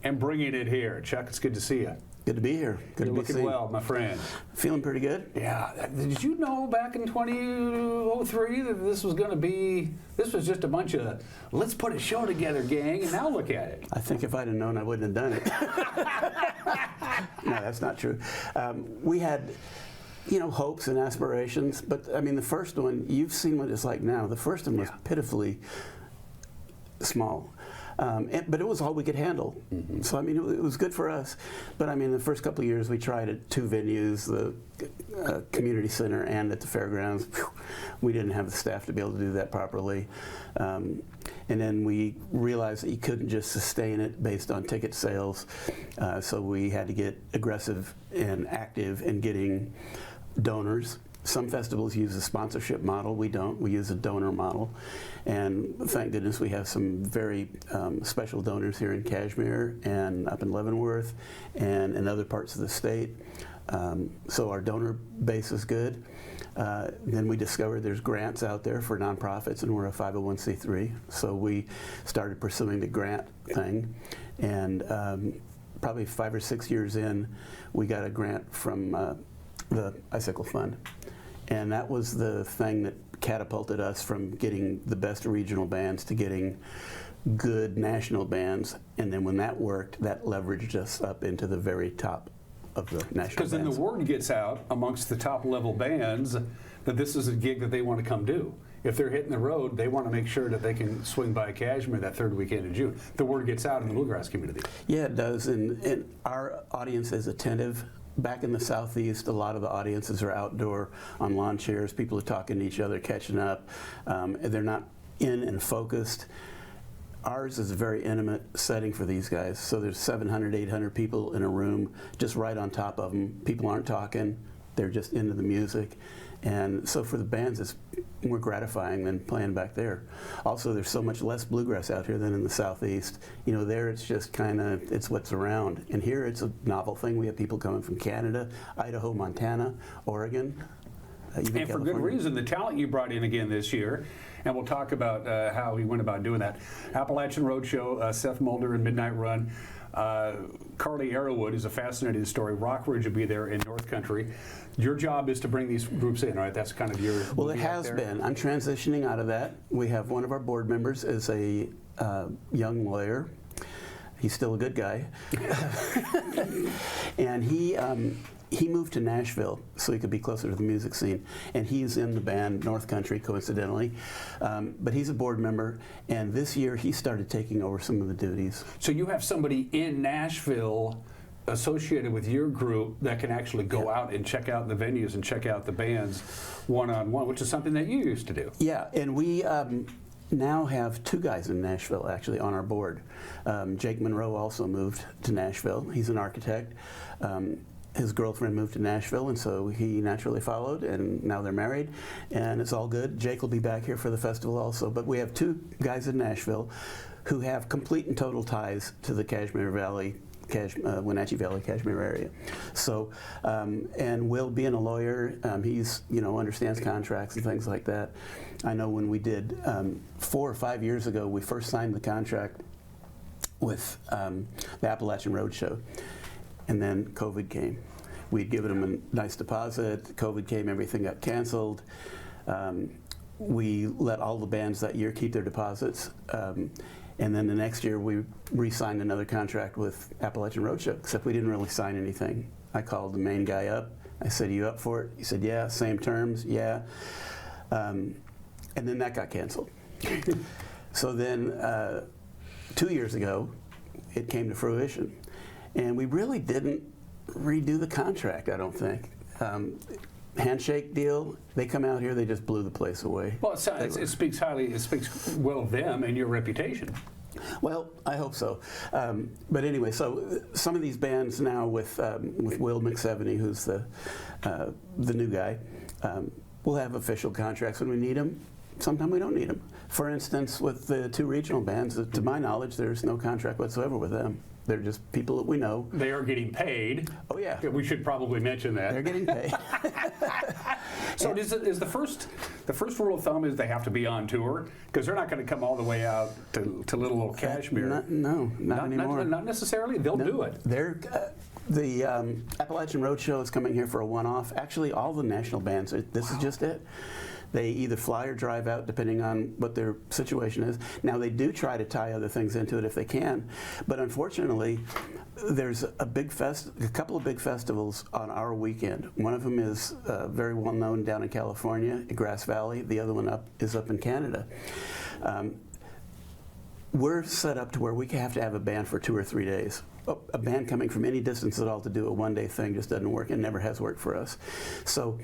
and bringing it here. Chuck, it's good to see you. Good to be here. Good You're to be looking well, my friend. Feeling pretty good. Yeah. Did you know back in 2003 that this was just a bunch of, let's put a show together, gang, and now look at it. I think if I'd have known, I wouldn't have done it. No, that's not true. We had, hopes and aspirations, but I mean, the first one, you've seen what it's like now. The first one was pitifully small. But it was all we could handle. Mm-hmm. So, I mean, it was good for us. But, I mean, the first couple of years we tried at 2 venues, the community center and at the fairgrounds. Whew, we didn't have the staff to be able to do that properly. And then we realized that you couldn't just sustain it based on ticket sales. So we had to get aggressive and active in getting donors. Some festivals use a sponsorship model. We don't. We use a donor model. And thank goodness we have some very special donors here in Kashmir and up in Leavenworth and in other parts of the state. So our donor base is good. Then we discovered there's grants out there for nonprofits, and we're a 501c3. So we started pursuing the grant thing. And probably 5 or 6 years in, we got a grant from the Icicle Fund. And that was the thing that catapulted us from getting the best regional bands to getting good national bands. And then when that worked, that leveraged us up into the very top of the national bands. Because then the word gets out amongst the top level bands that this is a gig that they want to come do. If they're hitting the road, they want to make sure that they can swing by Kashmir that 3rd weekend in June. The word gets out in the bluegrass community. Yeah, it does. And our audience is attentive. Back in the Southeast, a lot of the audiences are outdoor on lawn chairs. People are talking to each other, catching up. They're not in and focused. Ours is a very intimate setting for these guys. So there's 700, 800 people in a room just right on top of them. People aren't talking. They're just into the music. And so for the bands, it's more gratifying than playing back there. Also, there's so much less bluegrass out here than in the Southeast. You know, there it's just kind of, it's what's around. And here it's a novel thing. We have people coming from Canada, Idaho, Montana, Oregon. Even and for California. good reason, the talent you brought in again this year, and we'll talk about how he went about doing that. Appalachian Roadshow, Seth Mulder and Midnight Run. Carly Arrowwood is a fascinating story. Rockridge will be there in North Country. Your job is to bring these groups in, right? That's kind of your... Well, it has been. I'm transitioning out of that. We have one of our board members is a young lawyer. He's still a good guy. And he moved to Nashville so he could be closer to the music scene, and he's in the band North Country, coincidentally. But he's a board member, and this year he started taking over some of the duties. So you have somebody in Nashville associated with your group that can actually go out and check out the venues and check out the bands one-on-one, which is something that you used to do. Yeah, and we now have two guys in Nashville actually on our board. Jake Monroe also moved to Nashville. He's an architect. His girlfriend moved to Nashville, and so he naturally followed, and now they're married, and it's all good. Jake will be back here for the festival also, but we have two guys in Nashville who have complete and total ties to the Kashmir Valley, Wenatchee Valley, Kashmir area. So, and Will being a lawyer, he's, you know, understands contracts and things like that. I know when we did, 4 or 5 years ago, we first signed the contract with the Appalachian Roadshow, and then COVID came. We'd given them a nice deposit, COVID came, everything got canceled. We let all the bands that year keep their deposits. And then the next year we re-signed another contract with Appalachian Roadshow, except we didn't really sign anything. I called the main guy up. I said, "Are you up for it?" He said, "Yeah." Same terms, yeah. And then that got canceled. So then 2 years ago, it came to fruition. And we really didn't redo the contract, I don't think. Handshake deal, they come out here, they just blew the place away. Well, it speaks highly, it speaks well of them and your reputation. Well, I hope so. But anyway, so some of these bands now with Will McSeveny, who's the new guy, we'll have official contracts when we need them. Sometimes we don't need them. For instance, with the two regional bands, to my knowledge, there's no contract whatsoever with them. They're just people that we know. They are getting paid. Oh, yeah. We should probably mention that. They're getting paid. So is the first rule of thumb is they have to be on tour? Because they're not going to come all the way out to little old Kashmir. No, not anymore. Not necessarily. They'll do it. They're, the Appalachian Roadshow is coming here for a one-off. Actually, all the national bands, this is just it. They either fly or drive out, depending on what their situation is. Now, they do try to tie other things into it if they can, but unfortunately, there's a couple of big festivals on our weekend. One of them is very well known down in California, Grass Valley. The other one is up in Canada. We're set up to where we have to have a band for 2 or 3 days. A band coming from any distance at all to do a one-day thing just doesn't work. It never has worked for us. So,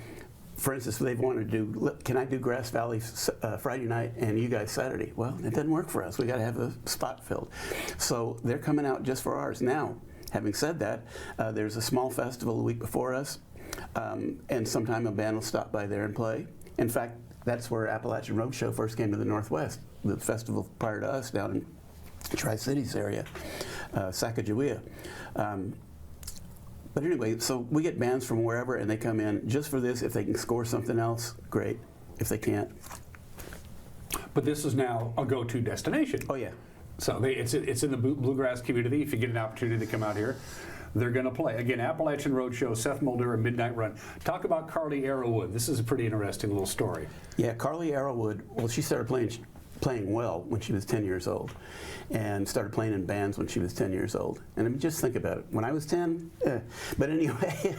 for instance, they've wanted to do, can I do Grass Valley Friday night and you guys Saturday? Well, it doesn't work for us. We got to have a spot filled. So they're coming out just for ours. Now, having said that, there's a small festival the week before us, and sometime a band will stop by there and play. In fact, that's where Appalachian Roadshow first came to the Northwest. The festival prior to us down in Tri-Cities area, Sacagawea. But anyway, so we get bands from wherever, and they come in just for this. If they can score something else, great. If they can't. But this is now a go-to destination. Oh, yeah. So it's in the bluegrass community. If you get an opportunity to come out here, they're going to play. Again, Appalachian Roadshow, Seth Mulder, and Midnight Run. Talk about Carly Arrowwood. This is a pretty interesting little story. Yeah, Carly Arrowwood, well, she started playing well when she was 10 years old and started playing in bands when she was 10 years old. And I mean, just think about it. When I was 10, But anyway,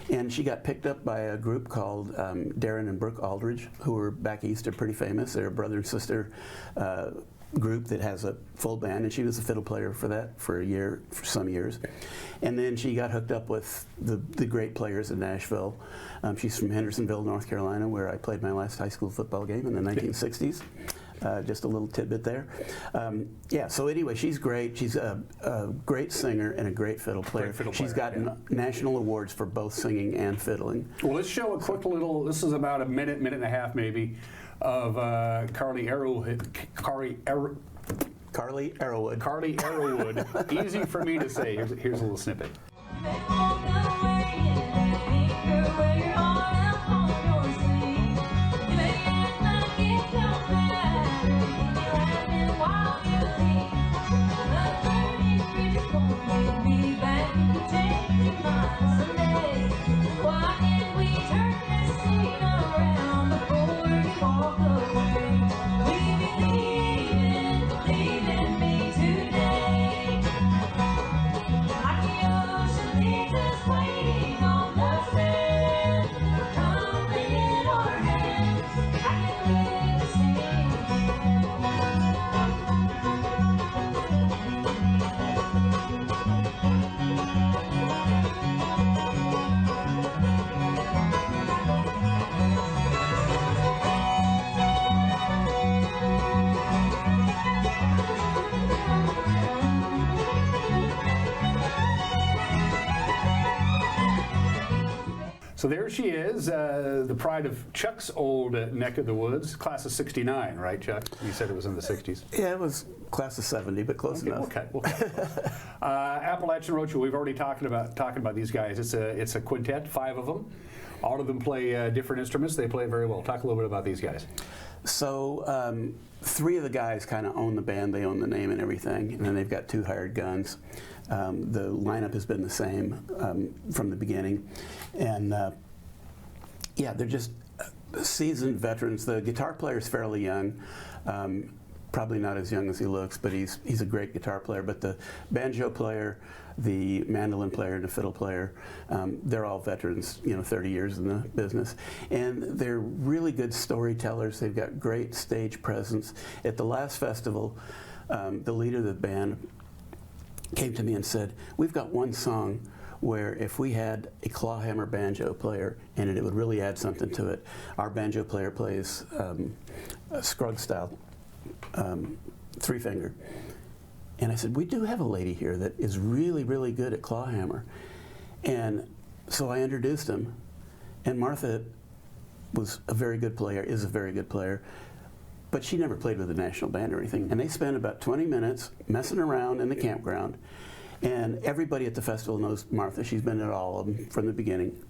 and she got picked up by a group called Darren and Brooke Aldridge, who were back east, are pretty famous. They're a brother and sister group that has a full band, and she was a fiddle player for that for some years. And then she got hooked up with the great players in Nashville. She's from Hendersonville, North Carolina, where I played my last high school football game in the 1960s. Just a little tidbit there. Yeah, so anyway, she's great. She's a great singer and a great fiddle player. She's gotten national awards for both singing and fiddling. Well, let's show a quick little, this is about a minute and a half maybe, of Carly Arrowwood. Carly Arrowwood. Easy for me to say. Here's a little snippet. So there she is, the pride of Chuck's old neck of the woods, class of '69, right, Chuck? You said it was in the '60s. Yeah, it was class of '70, but close enough. Okay, we'll cut. Appalachian Roadshow. We've already talking about these guys. It's a quintet, 5 of them. All of them play different instruments. They play very well. Talk a little bit about these guys. So 3 of the guys kind of own the band. They own the name and everything, and then they've got 2 hired guns. The lineup has been the same from the beginning, and yeah, they're just seasoned veterans. The guitar player is fairly young, probably not as young as he looks, but he's a great guitar player. But the banjo player, the mandolin player, and the fiddle player, they're all veterans, 30 years in the business. And they're really good storytellers. They've got great stage presence. At the last festival, the leader of the band came to me and said, "We've got one song where if we had a clawhammer banjo player in it, it would really add something to it. Our banjo player plays a Scruggs style 3-finger." And I said, "We do have a lady here that is really, really good at clawhammer." And so I introduced him, and Martha was a very good player, is a very good player, but she never played with a national band or anything. And they spent about 20 minutes messing around in the campground. And everybody at the festival knows Martha. She's been at all of them from the beginning.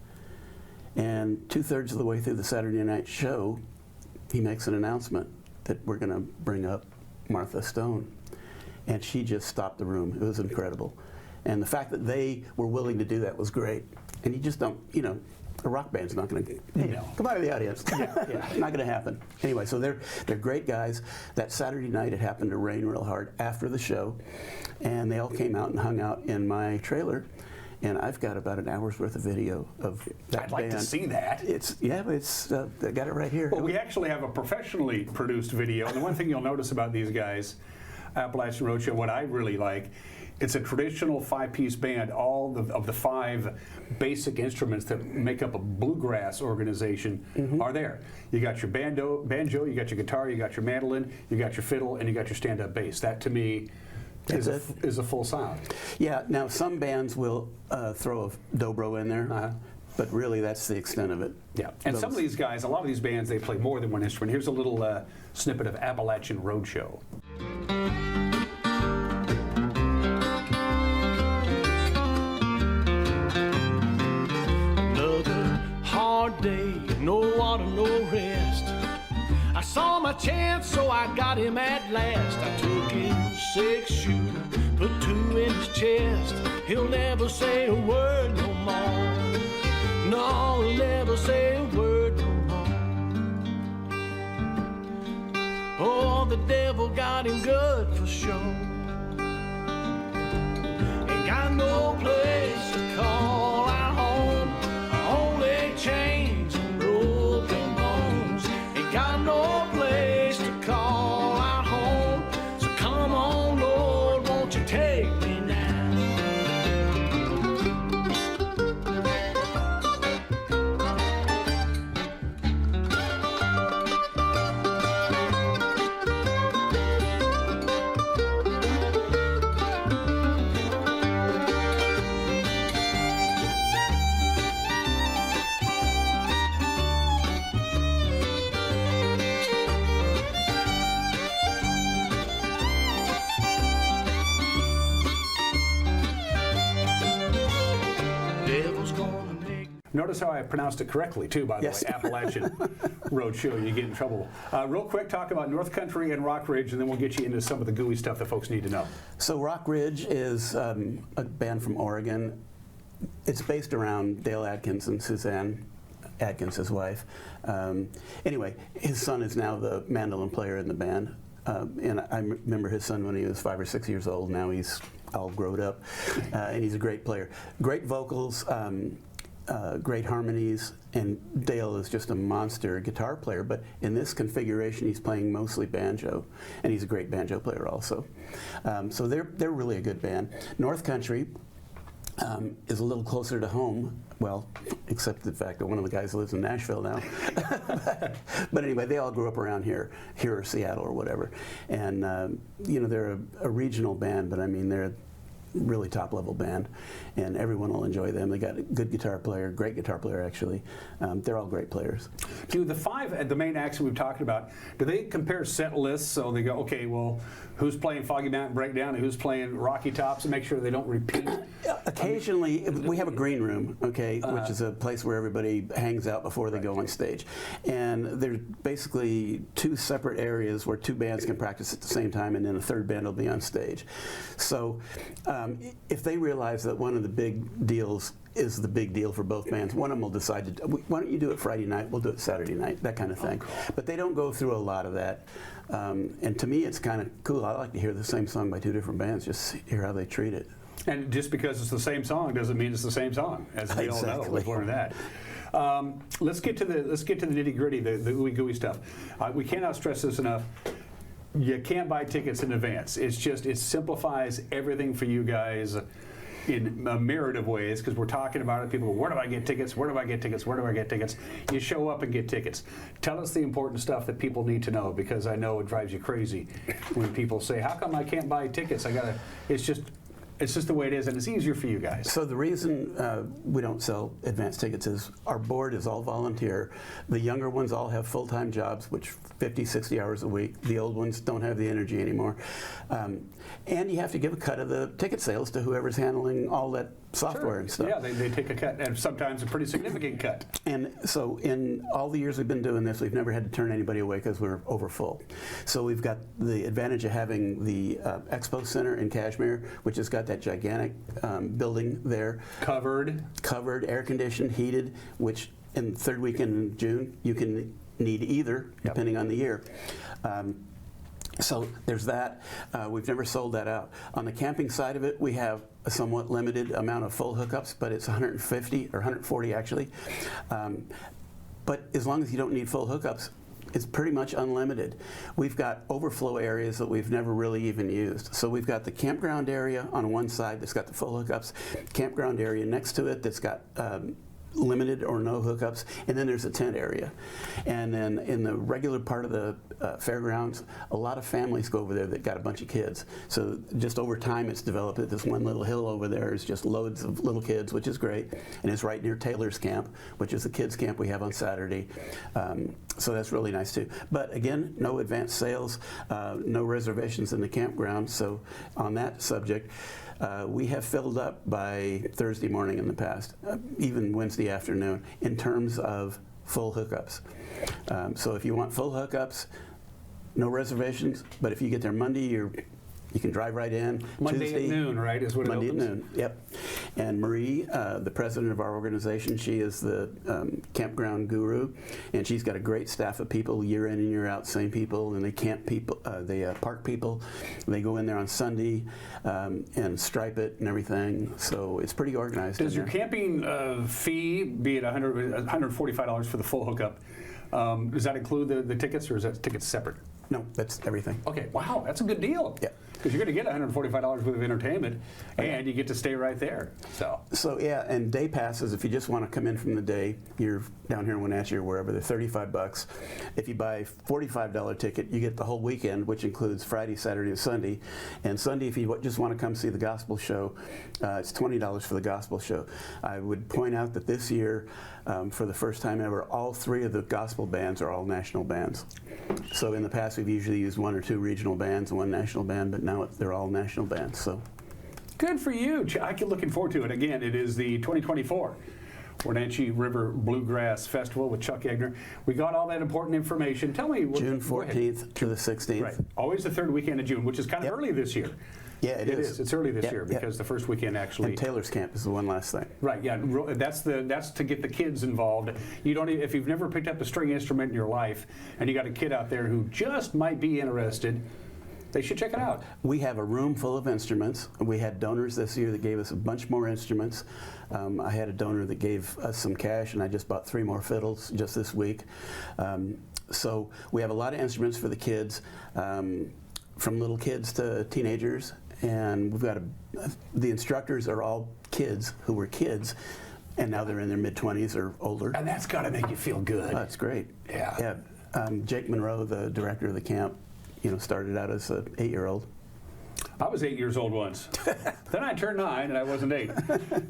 And 2/3 of the way through the Saturday night show, he makes an announcement that we're going to bring up Martha Stone. And she just stopped the room. It was incredible. And the fact that they were willing to do that was great. And you just don't, a rock band's not going to, come out of the audience. Not going to happen. Anyway, so they're great guys. That Saturday night, it happened to rain real hard after the show, and they all came out and hung out in my trailer. And I've got about an hour's worth of video of that I'd like band. to see that. I got it right here. Well, we actually have a professionally produced video. And the one thing you'll notice about these guys, Appalachian Roadshow, what I really like, it's a traditional 5-piece band. All of the 5 basic instruments that make up a bluegrass organization are there. You got your banjo, you got your guitar, you got your mandolin, you got your fiddle, and you got your stand-up bass. That, to me, is a full sound. Yeah, now some bands will throw a dobro in there, but really that's the extent of it. Yeah, and some of these guys, a lot of these bands, they play more than one instrument. Here's a little snippet of Appalachian Roadshow. Hard day, no water, no rest. I saw my chance, so I got him at last. I took his 6-shooter, put 2 in his chest. He'll never say a word no more. No, he'll never say a word no more. Oh, the devil got him good for sure. Ain't got no place to call our home. Only chains and broken bones. Ain't got no place to call our home. So come on, Lord, won't you take me now? Notice how I pronounced it correctly, too, by the Yes. way. Appalachian Roadshow. You get in trouble. Real quick, talk about North Country and Rock Ridge, and then we'll get you into some of the gooey stuff that folks need to know. So Rock Ridge is a band from Oregon. It's based around Dale Adkins and Suzanne Adkins, his wife. Anyway, his son is now the mandolin player in the band. And I remember his son when he was 5 or 6 years old. Now he's all grown up, and he's a great player. Great vocals, great harmonies, and Dale is just a monster guitar player. But in this configuration, he's playing mostly banjo, and he's a great banjo player also. So they're really a good band. North Country is a little closer to home. Well, except the fact that one of the guys lives in Nashville now. But anyway, they all grew up around here or Seattle or whatever. And, you know, they're a regional band, but I mean, they're a really top-level band, and everyone will enjoy them. They got a good guitar player, great guitar player, actually. They're all great players. Do the five, the main acts we've talked about, do they compare set lists? So they go, okay, well, who's playing Foggy Mountain Breakdown and who's playing Rocky Tops, and make sure they don't repeat? Occasionally, we have a green room, okay, which is a place where everybody hangs out before they go on stage. And there's basically two separate areas where two bands can practice at the same time, and then a third band will be on stage. So if they realize that one of the big deals is the big deal for both bands, one of them will decide to, why don't you do it Friday night, we'll do it Saturday night, that kind of thing. But they don't go through a lot of that. And to me, it's kind of cool. I like to hear the same song by two different bands, just hear how they treat it. And just because it's the same song doesn't mean it's the same song, as we all know. We've learned that. Let's get to the nitty gritty, the ooey gooey stuff. We cannot stress this enough. You can't buy tickets in advance. It's just, it simplifies everything for you guys in a myriad of ways, because we're talking about it. People go, where do I get tickets? Where do I get tickets? Where do I get tickets? You show up and get tickets. Tell us the important stuff that people need to know, because I know it drives you crazy when people say, how come I can't buy tickets? It's just the way it is, and it's easier for you guys. So the reason we don't sell advance tickets is our board is all volunteer. The younger ones all have full-time jobs, which 50, 60 hours a week. The old ones don't have the energy anymore. And you have to give a cut of the ticket sales to whoever's handling all that software and stuff. Yeah, they take a cut, and sometimes a pretty significant cut. And so in all the years we've been doing this, we've never had to turn anybody away because we're over full. So we've got the advantage of having the Expo Center in Kashmir, which has got that gigantic building there. Covered, air conditioned, heated, which in the third weekend in June, you can need either, depending on the year. So there's that. We've never sold that out. On the camping side of it, we have a somewhat limited amount of full hookups, but it's 150 or 140 actually. But as long as you don't need full hookups, it's pretty much unlimited. We've got overflow areas that we've never really even used. So we've got the campground area on one side that's got the full hookups, campground area next to it that's got limited or no hookups, and then there's a tent area. And then in the regular part of the fairgrounds, a lot of families go over there that got a bunch of kids. So just over time it's developed that this one little hill over there is just loads of little kids, which is great, and it's right near Taylor's Camp, which is the kids camp we have on Saturday. So that's really nice too. But again, no advance sales, no reservations in the campground. So on that subject, we have filled up by Thursday morning in the past, even Wednesday afternoon, in terms of full hookups. So if you want full hookups, no reservations, but if you get there Monday, you can drive right in. Monday Tuesday, at noon, right, is what Monday it opens? at noon, yep. And Marie, the president of our organization, she is the campground guru, and she's got a great staff of people, year in and year out, same people, and they camp people, they park people. They go in there on Sunday and stripe it and everything, so it's pretty organized. Does your camping fee, be it $145 for the full hookup, does that include the tickets, or is that tickets separate? No, that's everything. Okay, wow, that's a good deal. Yeah. Because you're going to get $145 worth of entertainment, and you get to stay right there. So yeah, and day passes, if you just want to come in from the day, you're down here in Wenatchee or wherever, they're $35. If you buy a $45 ticket, you get the whole weekend, which includes Friday, Saturday, and Sunday. And Sunday, if you just want to come see the gospel show, it's $20 for the gospel show. I would point out that this year, for the first time ever, all three of the gospel bands are all national bands. So in the past, we've usually used one or two regional bands and one national band, but now they're all national bands. So good for you. I'm looking forward to it. Again, it is the 2024 Wenatchee River Bluegrass Festival with Chuck Egner. We got all that important information. Tell me. June 14th to the 16th. Right. Always the third weekend of June, which is kind of early this year. Yeah, it is. It's early this year because the first weekend actually. And Taylor's Camp is the one last thing. Right. Yeah. That's to get the kids involved. You don't. If you've never picked up a string instrument in your life, and you got a kid out there who just might be interested, they should check it out. We have a room full of instruments. We had donors this year that gave us a bunch more instruments. I had a donor that gave us some cash, and I just bought 3 more fiddles just this week. So we have a lot of instruments for the kids, from little kids to teenagers, and we've got the instructors are all kids who were kids, and now they're in their mid-20s or older. And that's got to make you feel good. Oh, that's great. Yeah. Yeah. Jake Monroe, the director of the camp, started out as an 8-year-old. I was 8 years old once. Then I turned 9 and I wasn't 8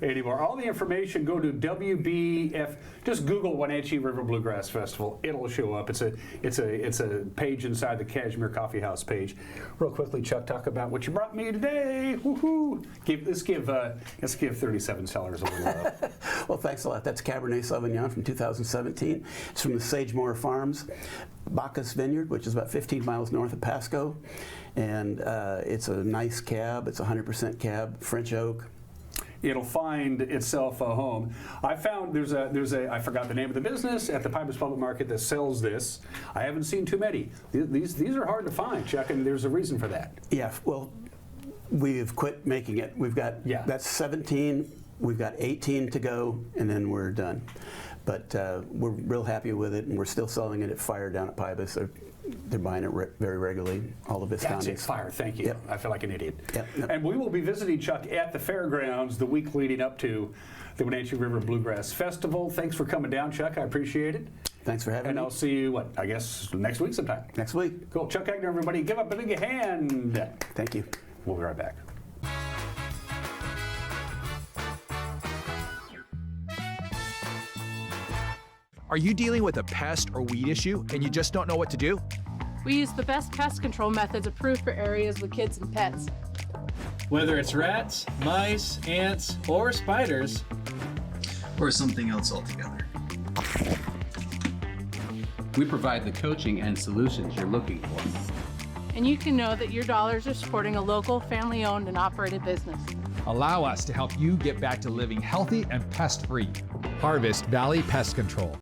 anymore. All the information, go to WBF. Just Google Wenatchee River Bluegrass Festival. It'll show up. It's a page inside the Cashmere Coffee House page. Real quickly, Chuck, talk about what you brought me today. Woohoo! Let's give 37 Cellars a little love. Well, thanks a lot. That's Cabernet Sauvignon from 2017. It's from the Sagemore Farms, Bacchus Vineyard, which is about 15 miles north of Pasco. And it's a nice cab. It's 100% cab, French oak. It'll find itself a home. I found there's a I forgot the name of the business at the Pybus Public Market that sells this. I haven't seen too many. These are hard to find, Chuck, and there's a reason for that. Yeah. Well, we've quit making it. We've got that's 17. We've got 18 to go, and then we're done. But we're real happy with it, and we're still selling it at Fire down at Pybus. They're buying it very regularly, all the Viscontis. That's it, Fire, thank you. Yep. I feel like an idiot. Yep. And we will be visiting Chuck at the fairgrounds the week leading up to the Wenatchee River Bluegrass Festival. Thanks for coming down, Chuck. I appreciate it. Thanks for having me. And I'll see you, I guess, next week sometime. Next week. Cool. Chuck Egner, everybody. Give up a big hand. Thank you. We'll be right back. Are you dealing with a pest or weed issue and you just don't know what to do? We use the best pest control methods approved for areas with kids and pets. Whether it's rats, mice, ants, or spiders, or something else altogether. We provide the coaching and solutions you're looking for. And you can know that your dollars are supporting a local, family-owned and operated business. Allow us to help you get back to living healthy and pest-free. Harvest Valley Pest Control.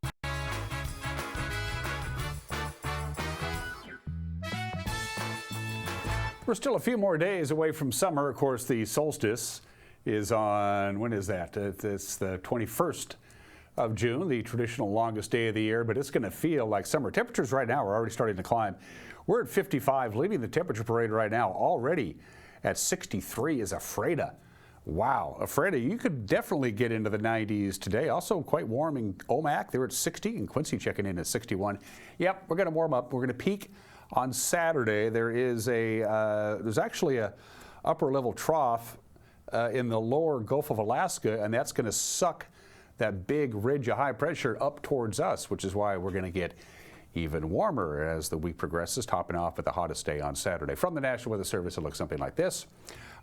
We're still a few more days away from summer. Of course, the solstice is on, when is that? It's the 21st of June, the traditional longest day of the year, but it's going to feel like summer. Temperatures right now are already starting to climb. We're at 55, leading the temperature parade right now. Already at 63 is Ephrata. Wow, Ephrata, you could definitely get into the 90s today. Also quite warm in Omak. They're at 60, and Quincy checking in at 61. Yep, we're going to warm up. We're going to peak on Saturday. There's actually a upper level trough in the lower Gulf of Alaska, and that's going to suck that big ridge of high pressure up towards us, which is why we're going to get even warmer as the week progresses, topping off at the hottest day on Saturday. From the National Weather Service, it looks something like this.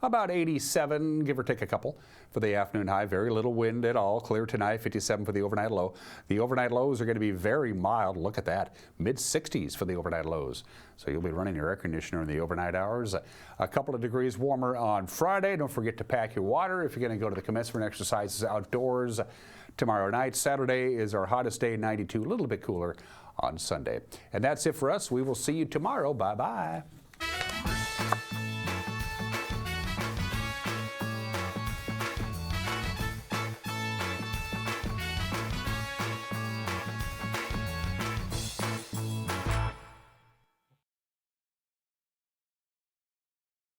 About 87, give or take a couple, for the afternoon high. Very little wind at all. Clear tonight, 57 for the overnight low. The overnight lows are going to be very mild. Look at that. Mid-60s for the overnight lows. So you'll be running your air conditioner in the overnight hours. A couple of degrees warmer on Friday. Don't forget to pack your water if you're going to go to the commencement exercises outdoors tomorrow night. Saturday is our hottest day, 92, a little bit cooler on Sunday. And that's it for us. We will see you tomorrow. Bye-bye.